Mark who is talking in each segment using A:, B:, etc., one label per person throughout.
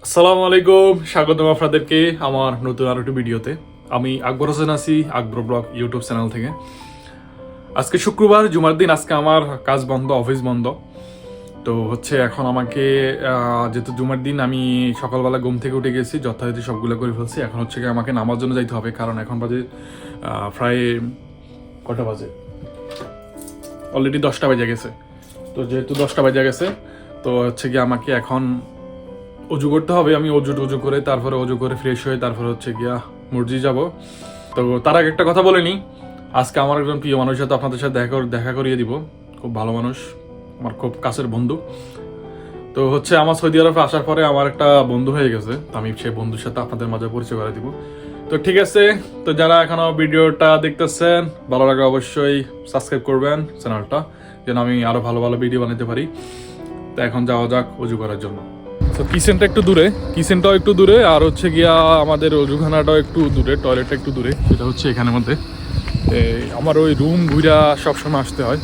A: আসসালামু আলাইকুম, স্বাগতম আপনাদেরকে আমার নতুন আরো একটি ভিডিওতে। আমি আকবর হোসেন আছি আকবর ব্লগ ইউটিউব চ্যানেল থেকে। আজকে শুক্রবার, জুমার দিন। আজকে আমার কাজ বন্ধ, অফিস বন্ধ। তো এখন আমাকে যেহেতু জুমার দিন, আমি সকালবেলা ঘুম থেকে উঠে গেছি, যথারীতি সবগুলো করে ফেলছি। এখন কি আমাকে নামার জন্য যাইতে হবে, কারণ এখন বাজে প্রায় কটা বাজে, অলরেডি 10টা বেজে গেছে। তো যেহেতু 10টা বেজে গেছে, তো কি আমাকে এখন অজু করতে হবে। আমি অজু করে তারপরে অজু করে ফ্রেশ হয়ে তারপরে গিয়া মসজিদ যাব। তো তার আগে একটা কথা বলে নিই, আজকে আমার একজন প্রিয় মানুষের সাথে আপনাদের সাথে দেখা করিয়ে দিব। খুব ভালো মানুষ, আমার খুব কাছের বন্ধু। তো আমার সৌদি আরবে আসার পরে আমার একটা বন্ধু হয়ে গেছে। তো আমি সেই বন্ধুর সাথে আপনাদের মাঝে পরিচয় করে দিব। তো ঠিক আছে, তো যারা এখনো ভিডিওটা দেখতেছেন, ভালো লাগে অবশ্যই সাবস্ক্রাইব করবেন চ্যানেলটা, যেন আমি আরো ভালো ভালো ভিডিও বানাতে পারি। তো এখন যাওয়া যাক অজু করার জন্য। তো কিচেনটা একটু দূরে, কিচেনটাও একটু দূরে, আর গিয়া আমাদের অজুখানাটাও একটু দূরে, টয়লেটটা একটু দূরে। সেটা এখানের মধ্যে। আমার ওই রুম ঘুরা সবসময় আসতে হয়।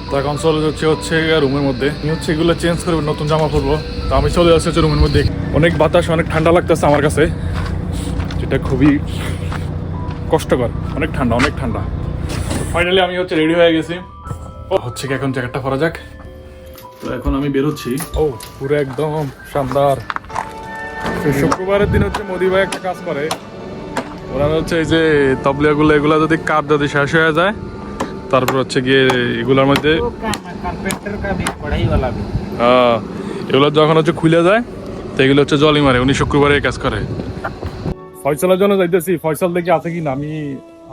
A: তো এখন চলে যাচ্ছে রুমের মধ্যে। আমি এগুলো চেঞ্জ করবো, নতুন জামা পরবো। তো আমি চলে যাচ্ছি রুমের মধ্যে। অনেক বাতাস, অনেক ঠান্ডা লাগতেছে আমার কাছে, যেটা খুবই কষ্টকর। অনেক ঠান্ডা, অনেক ঠান্ডা। ফাইনালি আমি রেডি হয়ে গেছি। কি এখন জ্যাকেটটা পরা যাক। তো এখন আমি বেরোচ্ছি। ও পুরো একদম শানদার। শুক্রবারের দিন মোদি ভাই একটা কাজ করে, ওরা এই যে তবলিয়াগুলো, এগুলা যদি কাঠ যদি শেষ হয়ে যায়, তারপর গিয়ে এগুলোর মধ্যে এগুলো যখন খুলে যায়, তো এগুলো জলই মারে। উনি শুক্রবারে কাজ করে। ফয়সালের জন্য যাইতেছি। ফয়সাল দেখি আছে কিনা। আমি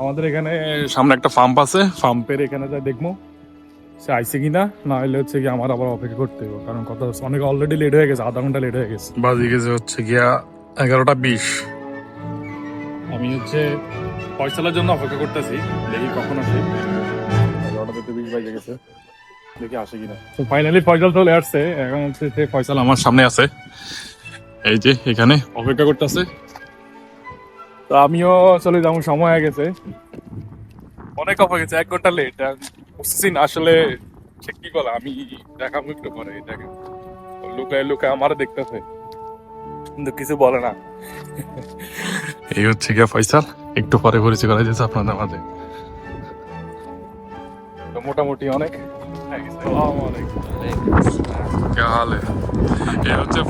A: আমাদের এখানে সামনে একটা পাম্প আছে, পাম্পের এখানে যাই দেখবো সে আইসে কিনা। না হলে কি আমার আবার অপেক্ষা করতে হবে, কারণ কথা অনেক অলরেডি লেট হয়ে গেছে, আধা ঘন্টা লেট হয়ে গেছে। বাজে গেছে গিয়া 11টা 20। আমি ফয়সালের জন্য অপেক্ষা করতেছি, দেখি কখন আসে। 11টা 20 বাজে গেছে, দেখি আসে কিনা। ফাইনালি ফয়সাল চলে আসছে। এখন ফয়সাল আমার সামনে আছে, এই যে এখানে অপেক্ষা করতেছে। তো আমিও চলে যাবো, সময় হয়ে গেছে, অনেক অপেক্ষা গেছে, 1 ঘন্টা লেট। বুঝতেছি না আসলে সে কি বলে। আমি দেখাবো একটু পরে। দেখেন লুকায় লুকায় আমার দেখতেছে, কিন্তু কিছু বলে না। এই গিয়া ফয়সাল, একটু পরে পরিচয় করা যাচ্ছে আপনাদের মাঝে। তো মোটামুটি অনেক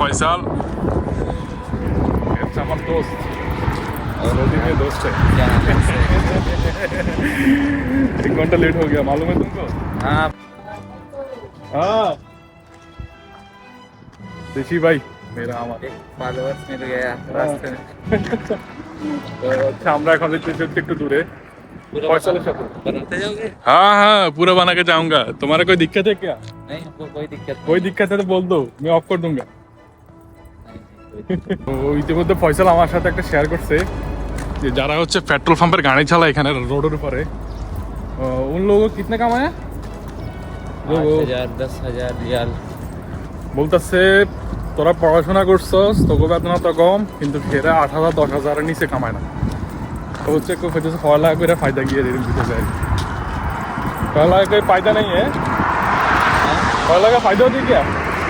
A: ফয়সাল, আমার দোস্ত। दोस्त है। 1 घंटा लेट हो गया, मालूम है तुमको? हाँ देशी भाई मेरा, हमारे
B: फॉलोअर्स मिल गया रास्ते में।
A: तो আমরা এখন একটু দূরে। फयसलेर साथे
B: बनाते जाओगे?
A: हाँ हाँ, पूरा बना के जाऊंगा। तुम्हारा कोई दिक्कत है क्या?
B: नहीं, हमको कोई दिक्कत नहीं।
A: कोई दिक्कत है तो बोल दो, मैं ऑफ कर दूंगा। তো ইতিমধ্যে ফয়সাল আমার সাথে একটা শেয়ার করছে যে যারা পেট্রোল পাম্পের গাড়ি চালায় এখানে রোডের উপরে, उन लोगों को कितने कमाया?
B: 8,000 10,000 रियाल।
A: বলতেছে তোরা পড়াশোনা করছস, তোকে বেতন তো কম, কিন্তু ফেরা 8,000 10,000 নিচে কামায় না। তো कोई पढ़ालेखा করে फायदा गया पढ़ालेखा कोई फायदा नहीं है। पढ़ालेखा फायदा होती क्या?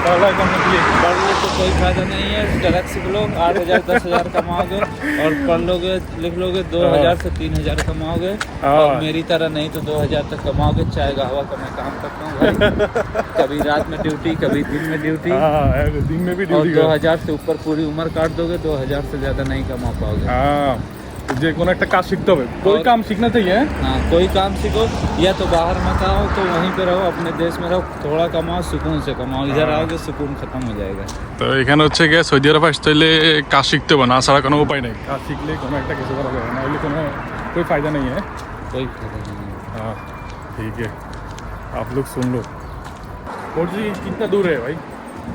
A: पढ़ालेखा करने के लिए
B: पढ़ने तो कोई फायदा नहीं है। डायरेक्ट सीख लो, 8,000 10,000 कमाओगे, और पढ़ लोगे लिख लोगे 2,000 से 3,000 कमाओगे। और मेरी तरह नहीं तो 2,000 तक कमाओगे। चाय गावा का मैं काम करता हूँ भाई। कभी रात में ड्यूटी, कभी दिन में ड्यूटी।
A: दिन में भी
B: और
A: ड्यूटी।
B: 2,000 से ऊपर पूरी उम्र काट दोगे, 2,000 से ज्यादा नहीं कमा पाओगे।
A: যে কোনো একটা কাজ শিখতে হবে, कोई काम सीखना चाहिए।
B: हाँ, कोई काम सीखो, या तो बाहर मत आओ तो वहीं पे रहो, अपने देश में रहो, थोड़ा कमाओ, सुकून से कमाओ। इधर आओगे सुकून खत्म हो जाएगा।
A: তো এখানে গিয়ে সৌদি আরব আসতে হলে কাজ শিখতে হবে, না ছাড়া কোনো উপায় নেই। কাজ শিখলে কোনো একটা কিছু করা যাবে, না হলে কোনো कोई फायदा नहीं है।
B: कोई फायदा नहीं है।
A: हाँ ठीक है, आप लोग सुन लो। और जी कितना दूर है भाई?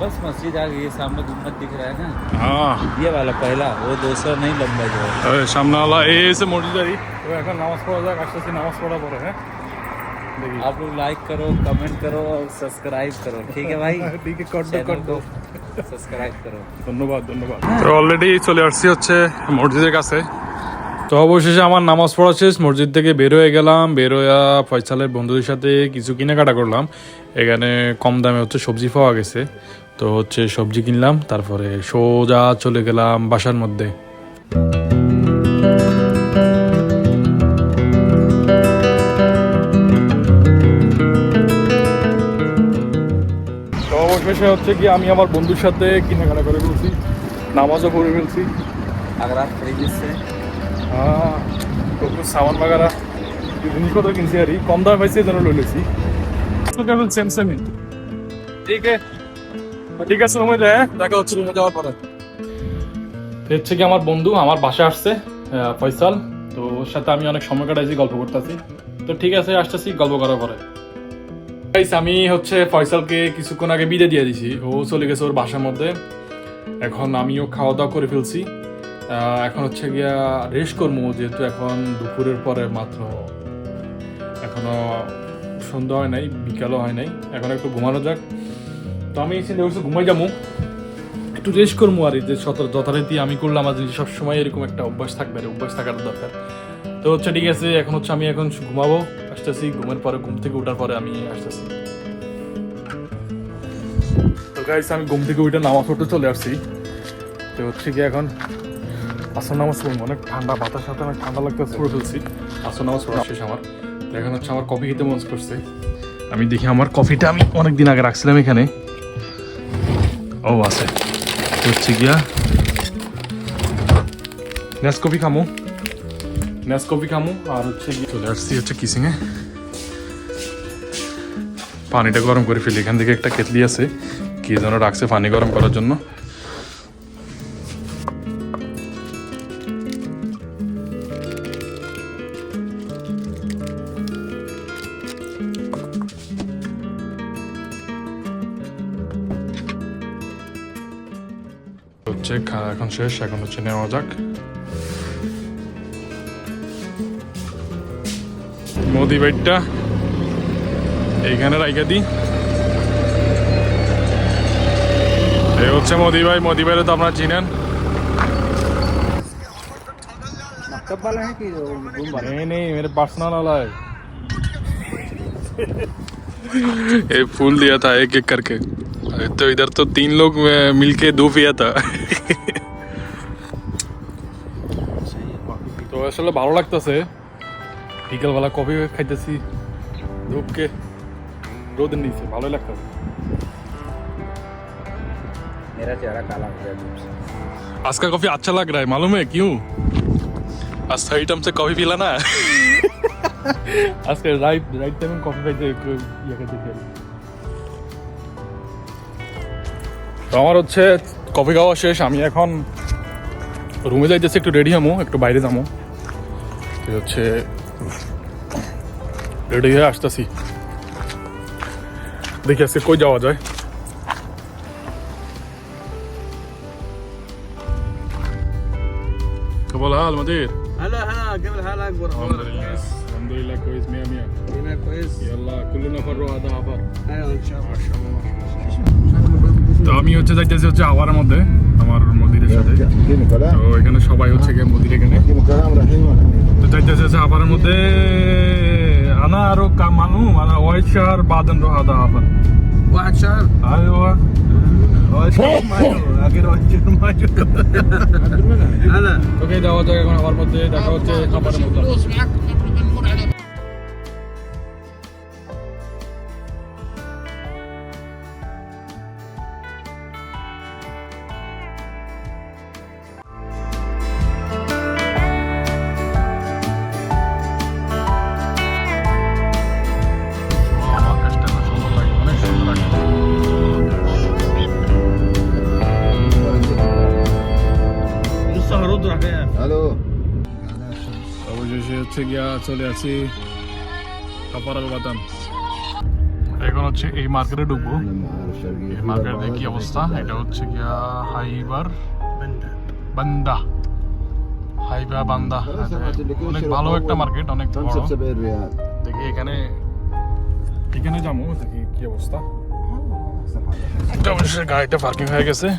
B: बस मस्जिद आ गई, सामने गुम्बद दिख रहा है ना,
A: हाँ
B: ये वाला पहला, वो दूसरा नहीं, लंबा जो है।
A: সামনে वाला এসে মসজিদ আরি। তো এখন নামাজ পড়া যাক, আসতেছি নামাজ পড়া পরে। হ্যাঁ দেখি।
B: आप लोग लाइक करो, कमेंट करो और सब्सक्राइब करो, ठीक है भाई?
A: ঠিক আছে, কর দো
B: सब्सक्राइब करो।
A: ধন্যবাদ ধন্যবাদ। তো অলরেডি চলে আসছি মসজিদের কাছে। তো তো অবশেষে আমার নামাজ পড়া শেষ, মসজিদ থেকে বের হয়ে গেলাম। বের হয়ে ফয়সালের বন্ধুদের সাথে কিছু কেনাকাটা করলাম। এখানে কম দামে হচ্ছে সবজি পাওয়া গেছে, তো হচ্ছে সবজি কিনলাম, তারপরে সোজা চলে গেলাম বাসার মধ্যে। তো অবশেষে হচ্ছে কি আমি আমার বন্ধুর সাথে কেনাকাটা করে ফেলছি, নামাজও পড়ে ফেলছি।
B: अगर आप खरीदी से
A: হ্যাঁ, সামান বাগারা জিনিসপত্র কিনছি আর কম দামে পাইছি এই জন্য লইলেছি। সেম সেমই ঠিক আছে, ঠিক আছে রুমে যায়, দেখা হচ্ছে রুমে যাওয়ার পরে। হচ্ছে কি আমার বন্ধু আমার বাসায় আসছে, ফয়সাল, তো ওর সাথে আমি অনেক সময় কাটাইছি, গল্প করতেছি। তো ঠিক আছে, আসতেছি গল্প করার পরে। আমি হচ্ছে ফয়সালকে কিছুক্ষণ আগে বিদায় দিয়ে দিছি, ও চলে গেছে ওর বাসার মধ্যে। এখন আমিও খাওয়া দাওয়া করে ফেলছি, এখন হচ্ছে গিয়া রেস্ট করবো, যেহেতু এখন দুপুরের পরে মাত্র, এখনো সন্ধ্যা হয় নাই, বিকালও হয় নাই, এখন একটু ঘুমানো যাক। তো আমি চিন্তা করছি ঘুমাই যাবো, একটু রেস্ট করবো। আর এই যে যথারীতি আমি করলাম, আজ সবসময় এরকম একটা অভ্যাস থাকবে, আর অভ্যাস থাকার দরকার। তো হচ্ছে ঠিক আছে, এখন হচ্ছে আমি এখন ঘুমাবো, আসতেছি। ঘুমের পরে, ঘুম থেকে ওঠার পরে আমি আসতেছি। তো গাইস, আমি ঘুম থেকে উঠে নামাজ পড়তে চলে আসছি। তো হচ্ছে কি এখন আসর নামাজ পড়বো, অনেক ঠান্ডা, বাতাস সাথে অনেক ঠান্ডা লাগতেছে, পড়ে ফেলছি। আসর নামাজ পড়া শেষ আমার। তো এখন হচ্ছে আমার কফি খেতে মন করছে। আমি দেখি আমার কফিটা আমি অনেকদিন আগে রাখছিলাম এখানে, ও আছে। হচ্ছে গিয়া নেসকফি খামু, আর হচ্ছে গিয়ে চলে আসছি হচ্ছে কিসিংয়ে। পানিটা গরম করে ফেলি, এখান থেকে একটা কেটলি আছে, কি যেন রাখছে পানি গরম করার জন্য। হচ্ছে খাওয়া এখন শেষ, এখন হচ্ছে নেওয়া যাক। মোদি বাইটটা এইখানে রাইখা দি। এই হচ্ছে মোদি ভাই, মোদি ভাইরে তো আপনারা চিনেন।
B: कब वाला है कि रूम वाला
A: नहीं नहीं, मेरे पर्सनल वाला है। ये फूल दिया था एक एक करके, तो इधर तो 3 लोग मिलके 2 पिया था। তো আসলে ভালো লাগতেছে, বিকেলবেলা কফি খাইতেছি ধূপকে রোদের নিচে, ভালোই লাগতেছে।
B: मेरा चेहरा काला हो गया धूप से।
A: आज का कॉफी अच्छा लग रहा है, मालूम है क्यों? आज सही टाइम से कॉफी पिला ना। আজকে রাইট টাইমে কফি খাইতে তো আমার হচ্ছে কফি খাওয়া শেষ। আমি এখন রুমে যাইতেছি, একটু রেডি হমো, একটু বাইরে যাবো। হচ্ছে রেডি হয়ে আসতেছি, দেখি আজকে কই যাওয়া যায়। কেবল হাল মদির
B: هلا قبل هلا اكبر
A: الحمد لله كويس 100
B: هنا كويس
A: يلا كلنا فروا هذا عبر
B: ايوه ان شاء الله
A: তো আমি হচ্ছে যাইতেছি হচ্ছে আওয়ারের মধ্যে আমার মন্দিরের সাথে। তো এখানে সবাই হচ্ছে গিয়ে মন্দির এখানে, তো যাইতেছি হচ্ছে আওয়ারের মধ্যে। আনা আরো কামানু আনা ওয়াইশার বাদন রো আদা আবার
B: واحد شهر
A: ايوه
B: هلا
A: ওকে যাওয়া যাক এখন আওয়ার মধ্যে, দেখা হচ্ছে খাবারের মধ্যে।
B: হ্যালো
A: অবশেষে হচ্ছে গিয়া চলে আসি কাপারাল বাদাম। এখন হচ্ছে এই মার্কেটে ঢুকবো। এই মার্কেটের কি অবস্থা, এটা হচ্ছে গিয়া হাইবার বান্দা, হাইবা বান্দা, অনেক ভালো একটা মার্কেট, অনেক বড়। দেখি এখানে যাবো, দেখি কি অবস্থা। অবশ্যই গাড়িটা পার্কিং হয়ে গেছে।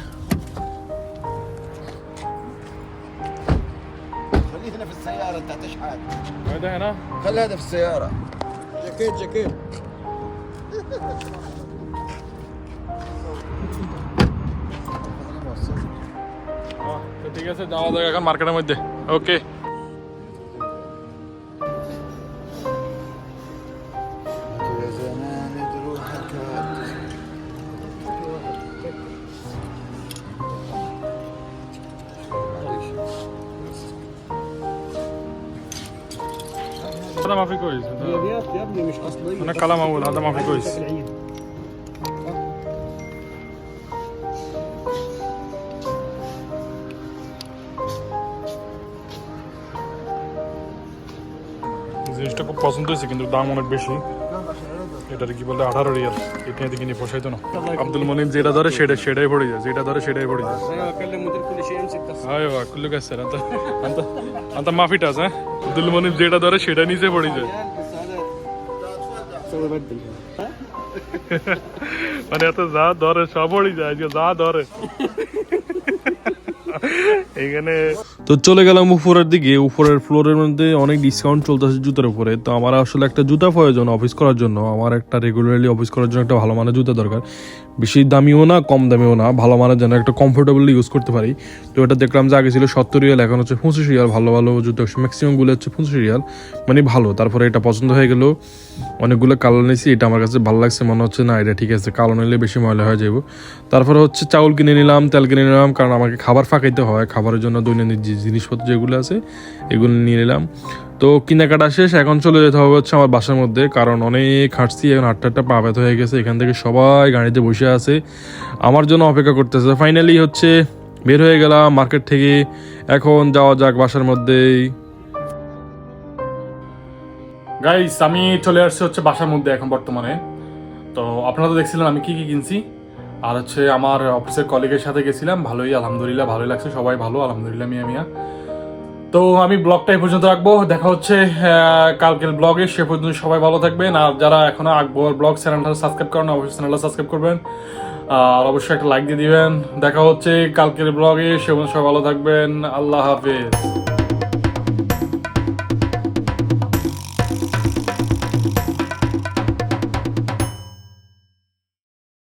C: خليه هنا في السياره انت هتشحن.
A: هذا هنا
C: خلي هذا في السياره. جاكيت جاكيت.
A: তো ঠিক আছে, যাওয়া যাক এখন মার্কেটের মধ্যে। ওকে,
C: يا زمان تروحك.
A: هذا ما في كويس،
D: اليديات يا ابني مش اصليه.
A: انا كلام اول، هذا ما في كويس.
D: العيد.
A: জিনিসটা খুব পছন্দ হয়েছে কিন্তু দাম অনেক বেশি। এটার কি বলে 18 রিয়াল, এটা দিকে নিয়ে পোষাইতো না। আব্দুল মনিম যেটা ধরে সেটাই পড়ে যায়, যেটা ধরে সেটাই পড়ে যায়।
D: ايوه اكلم مدير كل شيء يمسك تصريح.
A: ايوه كله كسر انت انت انت ما في تاز ها আব্দুল মনিম যেটা ধরে সেটা নিচে পড়ে যায়।
D: بس هذا سوي بدل.
A: মানে এত যা ধরে সব পড়ে যায়, আজকে যা ধরে এখানে। তো চলে গেলাম উপরের দিকে। উপরের ফ্লোরের মধ্যে অনেক ডিসকাউন্ট চলতেছে জুতার উপরে। তো আমার আসলে একটা জুতা প্রয়োজন অফিস করার জন্য। আমার একটা রেগুলারলি অফিস করার জন্য একটা ভালো মানের জুতা দরকার, বেশি দামিও না কম দামিও না, ভালো মানের যেন একটা কমফোর্টেবলি ইউজ করতে পারি। তো এটা দেখলাম যে আগে ছিল 70 রিয়াল, এখন হচ্ছে 25 রিয়াল। ভালো ভালো জুতো ম্যাক্সিমামগুলো হচ্ছে 25 রিয়াল, মানে ভালো। তারপরে এটা পছন্দ হয়ে গেল, অনেকগুলো কালার নিয়েছি। এটা আমার কাছে ভালো লাগছে, মনে হচ্ছে না এটা ঠিক আছে, কালো নিলে বেশি ময়লা হয়ে যাবো। তারপরে হচ্ছে চাউল কিনে নিলাম, তেল কিনে নিলাম, কারণ আমাকে খাবার ফাঁকাইতে হয়। খাবারের জন্য দৈনন্দিন যে জিনিসপত্র যেগুলো আছে এগুলো নিয়ে নিলাম। তো কেনাকাটা শেষ, এখন চলে যেতে হবে হচ্ছে আমার বাসার মধ্যে, কারণ অনেক হাঁটছি, এখন 8টা পা ব্যথা হয়ে গেছে। এখান থেকে সবাই গাড়িতে বসে আছে, আমার জন্য অপেক্ষা করতেছে। ফাইনালি হচ্ছে বের হয়ে গেলাম মার্কেট থেকে। এখন যাওয়া যাক বাসার মধ্যেই। গাইস আমি চলে আসছি হচ্ছে বাসার মধ্যে এখন বর্তমানে। তো আপনারা তো দেখছিলেন আমি কি কি কিনছি। আর হচ্ছে আমার অফিসের কলিগের সাথে গেছিলাম, ভালোই আলহামদুলিল্লাহ ভালোই লাগছে, সবাই ভালো আলহামদুলিল্লাহ মিয়া মিয়া। তো আমি ব্লগটা এই পর্যন্ত রাখবো, দেখা হচ্ছে কালকের ব্লগে। সে পর্যন্ত সবাই ভালো থাকবেন। আর যারা এখনো আকবর ব্লগ চ্যানেলটা সাবস্ক্রাইব করেন অবশ্যই চ্যানেলটা সাবস্ক্রাইব করবেন, আর অবশ্যই একটা লাইক দিয়ে দিবেন। দেখা হচ্ছে কালকের ব্লগে, সে পর্যন্ত সবাই ভালো থাকবেন। আল্লাহ হাফেজ।